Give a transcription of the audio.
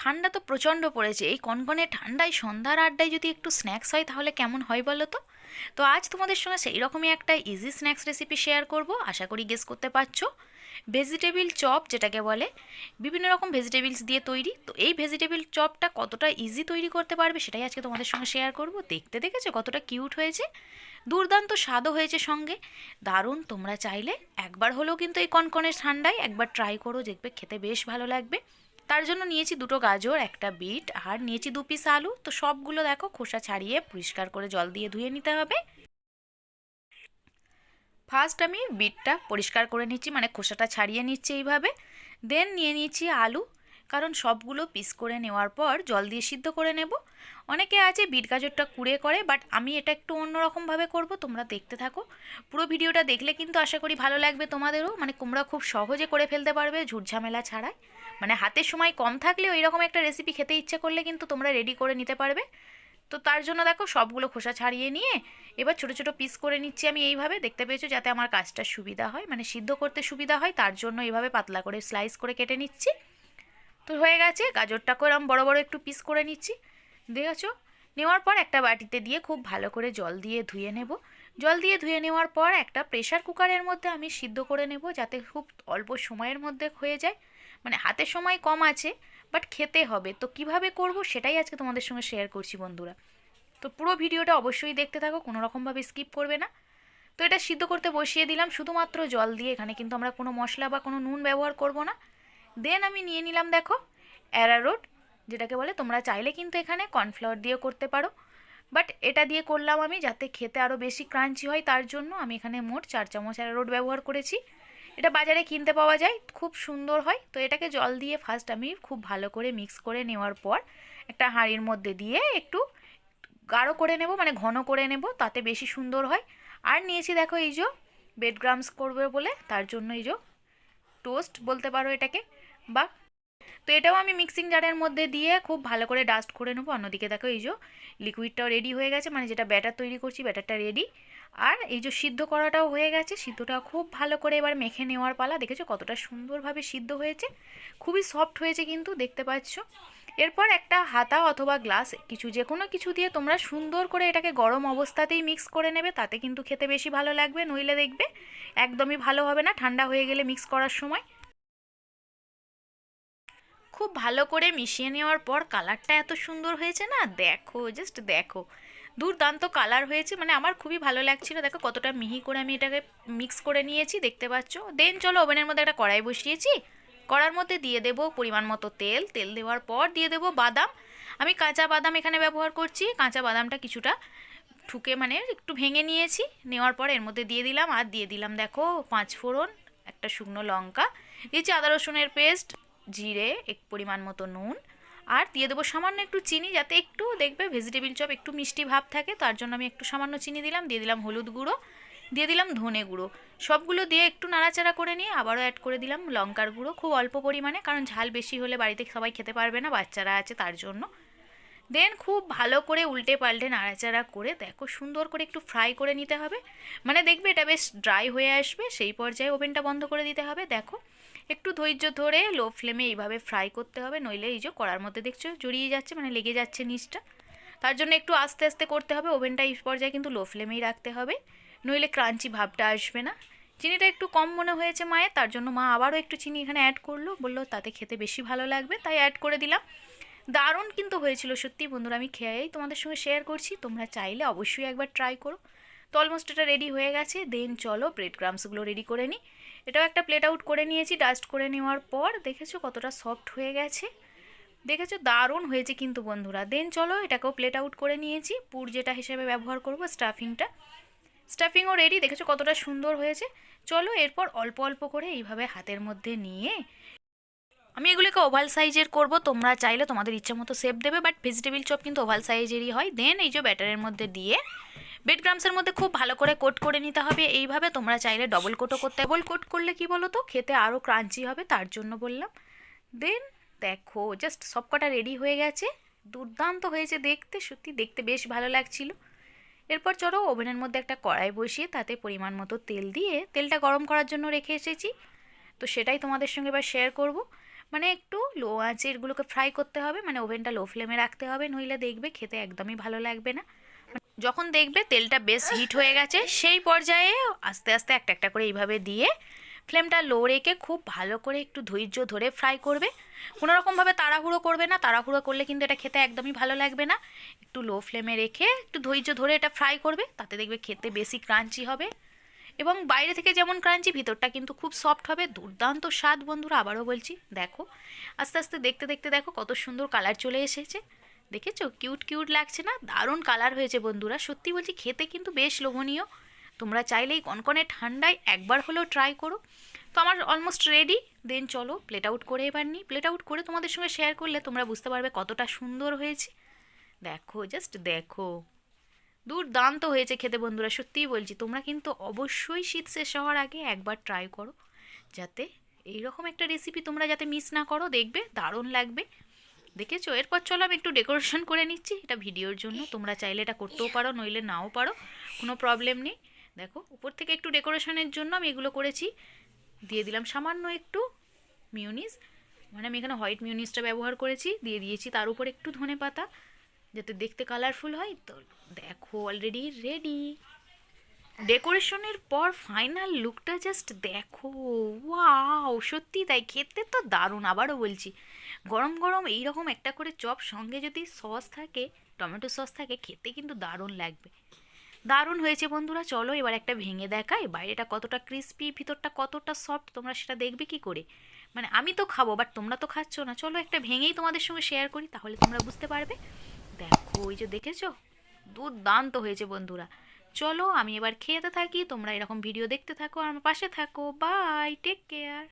ঠান্ডা তো প্রচণ্ড পড়েছে। এই কনকনে ঠান্ডায় সন্ধ্যার আড্ডায় যদি একটু স্ন্যাক্স হয় তাহলে কেমন হয় বলো তো? তো আজ তোমাদের সঙ্গে সেই রকমই একটা ইজি স্ন্যাক্স রেসিপি শেয়ার করব, আশা করি গেস করতে পারছো। ভেজিটেবিল চপ যেটাকে বলে, বিভিন্ন রকম ভেজিটেবলস দিয়ে তৈরি। তো এই ভেজিটেবিল চপটা কতটা ইজি তৈরি করতে পারবে সেটাই আজকে তোমাদের সঙ্গে শেয়ার করব। দেখতে দেখেছো কতটা কিউট হয়েছে, দুর্দান্ত স্বাদও হয়েছে সঙ্গে দারুণ। তোমরা চাইলে একবার হলেও কিন্তু এই কনকনে ঠান্ডায় একবার ট্রাই করো, দেখবে খেতে বেশ ভালো লাগবে। তার জন্য নিয়েছি দুটো গাজর, একটা বিট, আর নিয়েছি 2 পিস আলু। তো সবগুলো দেখো খোসা ছাড়িয়ে পরিষ্কার করে জল দিয়ে ধুয়ে নিতে হবে। ফার্স্ট আমি বিটটা পরিষ্কার করে নিচ্ছি, মানে খোসাটা ছাড়িয়ে নিচ্ছি এইভাবে। দেন নিয়ে নিচ্ছি আলু, কারণ সবগুলো পিস করে নেওয়ার পর জল দিয়ে সিদ্ধ করে নেব। অনেকে আছে বিট গাজরটা কুড়ে করে, বাট আমি এটা একটু অন্যরকমভাবে করব। তোমরা দেখতে থাকো, পুরো ভিডিওটা দেখলে কিন্তু আশা করি ভালো লাগবে তোমাদেরও। মানে তোমরা খুব সহজে করে ফেলতে পারবে ঝুটঝামেলা ছাড়াই। মানে হাতের সময় কম থাকলেও এইরকম একটা রেসিপি খেতে ইচ্ছে করলে কিন্তু তোমরা রেডি করে নিতে পারবে। তো তার জন্য দেখো সবগুলো খোসা ছাড়িয়ে নিয়ে এবার ছোট ছোট পিস করে নিচ্ছি আমি এইভাবে। দেখতে পেয়েছো, যাতে আমার কাজটা সুবিধা হয়, মানে সিদ্ধ করতে সুবিধা হয়, তার জন্য এইভাবে পাতলা করে স্লাইস করে কেটে নিচ্ছি। তো হয়ে গেছে, গাজরটাকেও এরকম বড় বড় একটু পিস করে নিচ্ছি, দেখেছো। নেওয়ার পর একটা বাটিতে দিয়ে খুব ভালো করে জল দিয়ে ধুয়ে নেব। জল দিয়ে ধুয়ে নেওয়ার পর একটা প্রেশার কুকারের মধ্যে আমি সিদ্ধ করে নেব, যাতে খুব অল্প সময়ের মধ্যে হয়ে যায়। মানে হাতে সময় কম আছে, বাট খেতে হবে। তো কিভাবে করব সেটাই আজকে তোমাদের সঙ্গে শেয়ার করছি বন্ধুরা। তো পুরো ভিডিওটা অবশ্যই দেখতে থাকো, কোনো রকমভাবে স্কিপ করবে না। তো এটা সিদ্ধ করতে বসিয়ে দিলাম শুধুমাত্র জল দিয়ে, এখানে কিন্তু আমরা কোনো মশলা বা কোনো নুন ব্যবহার করব না। দেন আমি নিয়ে নিলাম দেখো অ্যারারুট, যেটাকে বলে। তোমরা চাইলে কিন্তু এখানে কর্নফ্লাওয়ার দিয়েও করতে পারো, বাট এটা দিয়ে করলাম আমি, যাতে খেতে আরও বেশি ক্রাঞ্চি হয়। তার জন্য আমি এখানে মোট 4 চামচ অ্যারারুট ব্যবহার করেছি। এটা বাজারে কিনতে পাওয়া যায়, খুব সুন্দর হয়। তো এটাকে জল দিয়ে ফার্স্ট আমি খুব ভালো করে মিক্স করে নেওয়ার পর একটা হাঁড়ির মধ্যে দিয়ে একটু গাঢ় করে নেব, মানে ঘন করে নেব, তাতে বেশি সুন্দর হয়। আর নিয়েছি দেখো এই যে বেড গ্রামস করবে বলে, তার জন্য এই যে টোস্ট বলতে পারো এটাকে, বা। তো এটাও আমি মিক্সিং জারের মধ্যে দিয়ে খুব ভালো করে ডাস্ট করে নেবো। অন্যদিকে দেখো এই যে লিকুইডটাও রেডি হয়ে গেছে, মানে যেটা ব্যাটার তৈরি করছি ব্যাটারটা রেডি। আর এই যে সিদ্ধ করাটাও হয়ে গেছে, সিদ্ধটাও খুব ভালো করে এবার মেখে নেওয়ার পালা। দেখেছো কতটা সুন্দরভাবে সিদ্ধ হয়েছে, খুবই সফট হয়েছে কিন্তু, দেখতে পাচ্ছ। এরপর একটা হাতা অথবা গ্লাস, কিছু যে কোনো কিছু দিয়ে তোমরা সুন্দর করে এটাকে গরম অবস্থাতেই মিক্স করে নেবে, তাতে কিন্তু খেতে বেশি ভালো লাগবে। নইলে দেখবে একদমই ভালো হবে না ঠান্ডা হয়ে গেলে মিক্স করার সময়। খুব ভালো করে মিশিয়ে নেওয়ার পর কালারটা এত সুন্দর হয়েছে না, দেখো জাস্ট দেখো, দুর্দান্ত কালার হয়েছে। মানে আমার খুবই ভালো লাগছিল। দেখো কতটা মিহি করে আমি এটাকে মিক্স করে নিয়েছি, দেখতে পাচ্ছ। দেন চলো, ওভেনের মধ্যে একটা কড়াই বসিয়েছি। কড়ার মধ্যে দিয়ে দেবো পরিমাণ মতো তেল। তেল দেওয়ার পর দিয়ে দেবো বাদাম। আমি কাঁচা বাদাম এখানে ব্যবহার করছি। কাঁচা বাদামটা কিছুটা ঠুকে, মানে একটু ভেঙে নিয়েছি। নেওয়ার পর এর মধ্যে দিয়ে দিলাম, আর দিয়ে দিলাম দেখো 5 ফোড়ন, একটা শুকনো লঙ্কা, দিয়েছি আদা রসুনের পেস্ট, জিরে, এক পরিমাণ মতো নুন, আর দিয়ে দেবো সামান্য একটু চিনি, যাতে একটু দেখবে ভেজিটেবিল চপ একটু মিষ্টি ভাব থাকে, তার জন্য আমি একটু সামান্য চিনি দিলাম। দিয়ে দিলাম হলুদ গুঁড়ো, দিয়ে দিলাম ধনে গুঁড়ো। সবগুলো দিয়ে একটু নাড়াচাড়া করে নিয়ে আবারও অ্যাড করে দিলাম লঙ্কার গুঁড়ো, খুব অল্প পরিমাণে, কারণ ঝাল বেশি হলে বাড়িতে সবাই খেতে পারবে না, বাচ্চারা আছে তার জন্য। দেন খুব ভালো করে উল্টে পাল্টে নাড়াচাড়া করে দেখো সুন্দর করে একটু ফ্রাই করে নিতে হবে। মানে দেখবে এটা বেশ ড্রাই হয়ে আসবে, সেই পর্যায়ে ওভেনটা বন্ধ করে দিতে হবে। দেখো একটু ধৈর্য ধরে লো ফ্লেমে এইভাবে ফ্রাই করতে হবে, নইলে এই যে কড়ার মধ্যে দেখছো জড়িয়ে যাচ্ছে, মানে লেগে যাচ্ছে নিচটা। তার জন্য একটু আস্তে আস্তে করতে হবে। ওভেনটা এই পর্যায়ে কিন্তু লো ফ্লেমেই রাখতে হবে, নইলে ক্রাঞ্চি ভাবটা আসবে না। চিনিটা একটু কম মনে হয়েছে মায়ের, তার জন্য মা আবারও একটু চিনি এখানে অ্যাড করলো, বললো তাতে খেতে বেশি ভালো লাগবে, তাই অ্যাড করে দিলাম। দারুণ কিন্তু হয়েছিল সত্যি বন্ধুরা, আমি খেয়েই তোমাদের সঙ্গে শেয়ার করছি। তোমরা চাইলে অবশ্যই একবার ট্রাই করো। তো অলমোস্ট এটা রেডি হয়ে গেছে। দেন চলো ব্রেড ক্রামসগুলো রেডি করে নিই। এটাও একটা প্লেট আউট করে নিয়েছি। ডাস্ট করে নেওয়ার পর দেখেছো কতটা সফট হয়ে গেছে, দেখেছো দারুণ হয়েছে কিন্তু বন্ধুরা। দেন চলো এটাকেও প্লেট আউট করে নিয়েছি। পুর যেটা হিসেবে ব্যবহার করব স্টাফিংটা, স্টাফিংও রেডি, দেখেছো কতটা সুন্দর হয়েছে। চলো এরপর অল্প অল্প করে এইভাবে হাতের মধ্যে নিয়ে আমি এগুলোকে ওভাল সাইজের করব। তোমরা চাইলে তোমাদের ইচ্ছা মতো শেপ দেবে, বাট ভেজিটেবিল চপ কিন্তু ওভাল সাইজেরই হয়। দেন এই যে ব্যাটারের মধ্যে দিয়ে ব্রেড ক্রামসের মধ্যে খুব ভালো করে কোট করে নিতে হবে এইভাবে। তোমরা চাইলে ডবল কোটও করতে, ডবল কোট করলে কি বলো তো খেতে আরও ক্রাঞ্চি হবে, তার জন্য বললাম। দেন দেখো জাস্ট সব কটা রেডি হয়ে গেছে, দুর্দান্ত হয়েছে দেখতে, সত্যি দেখতে বেশ ভালো লাগছিল। এরপর চলো ওভেনের মধ্যে একটা কড়াই বসিয়ে তাতে পরিমাণ মতো তেল দিয়ে তেলটা গরম করার জন্য রেখে এসেছি। তো সেটাই তোমাদের সঙ্গে এবার শেয়ার করব। মানে একটু লো আঁচে এগুলোকে ফ্রাই করতে হবে, মানে ওভেনটা লো ফ্লেমে রাখতে হবে, নইলে দেখবে খেতে একদমই ভালো লাগবে না। যখন দেখবে তেলটা বেশ হিট হয়ে গেছে সেই পর্যায়ে আস্তে আস্তে একটা একটা করে এইভাবে দিয়ে ফ্লেমটা লো রেখে খুব ভালো করে একটু ধৈর্য ধরে ফ্রাই করবে। কোনো রকমভাবে তাড়াহুড়ো করবে না, তাড়াহুড়ো করলে কিন্তু এটা খেতে একদমই ভালো লাগবে না। একটু লো ফ্লেমে রেখে একটু ধৈর্য ধরে এটা ফ্রাই করবে, তাতে দেখবে খেতে বেশি ক্রাঞ্চি হবে এবং বাইরে থেকে যেমন ক্রাঞ্চি ভিতরটা কিন্তু খুব সফট হবে। দুর্দান্ত স্বাদ বন্ধুরা, আবারও বলছি। দেখো আস্তে আস্তে দেখতে দেখতে দেখো কত সুন্দর কালার চলে এসেছে, দেখেছো? কিউট কিউট লাগছে না? দারুণ কালার হয়েছে বন্ধুরা, সত্যি বলছি খেতে কিন্তু বেশ লোভনীয়। তোমরা চাইলেই কনকনে ঠান্ডায় একবার হলেও ট্রাই করো। তো আমার অলমোস্ট রেডি, দেন চলো প্লেট আউট করে এবার নিই। প্লেট আউট করে তোমাদের সঙ্গে শেয়ার করলে তোমরা বুঝতে পারবে কতটা সুন্দর হয়েছে। দেখো জাস্ট দেখো, দুর্দান্ত হয়েছে খেতে বন্ধুরা, সত্যিই বলছি। তোমরা কিন্তু অবশ্যই শীত শেষ হওয়ার আগে একবার ট্রাই করো, যাতে এইরকম একটা রেসিপি তোমরা যাতে মিস না করো, দেখবে দারুণ লাগবে। দেখেছো? এরপর চলো আমি একটু ডেকোরেশন করে নিচ্ছি, এটা ভিডিওর জন্য। তোমরা চাইলে এটা করতেও পারো, নইলে নাও পারো, কোনো প্রবলেম নেই। দেখো উপর থেকে একটু ডেকোরেশনের জন্য আমি এগুলো করেছি। দিয়ে দিলাম সামান্য একটু মিউনিস, মানে আমি এখানে হোয়াইট মিউনিসটা ব্যবহার করেছি, দিয়ে দিয়েছি তার উপর একটু ধনেপাতা, যাতে দেখতে কালারফুল হয়। তো দেখো অলরেডি রেডি। ডেকোরেশনের পর ফাইনাল লুকটা জাস্ট দেখো, ওয়াও, সত্যি তাই, খেতে তো দারুণ। আবারও বলছি, গরম গরম এইরকম একটা করে চপ সঙ্গে যদি সস থাকে, টমেটো সস থাকে, খেতে কিন্তু দারুণ লাগবে। দারুণ হয়েছে বন্ধুরা। চলো এবার একটা ভেঙে দেখাই, বাইরেটা কতটা ক্রিস্পি, ভিতরটা কতটা সফট, তোমরা সেটা দেখবে কি করে? মানে আমি তো খাবো, বাট তোমরা তো খাচ্ছ না। চলো একটা ভেঙেই তোমাদের সঙ্গে শেয়ার করি, তাহলে তোমরা বুঝতে পারবে। দেখো ওই যে দেখেছো, দুর্দান্ত হয়েছে বন্ধুরা। চলো আমি এবার খেতে থাকি, তোমরা এরকম ভিডিও দেখতে থাকো আর আমার পাশে থাকো। Bye, take care.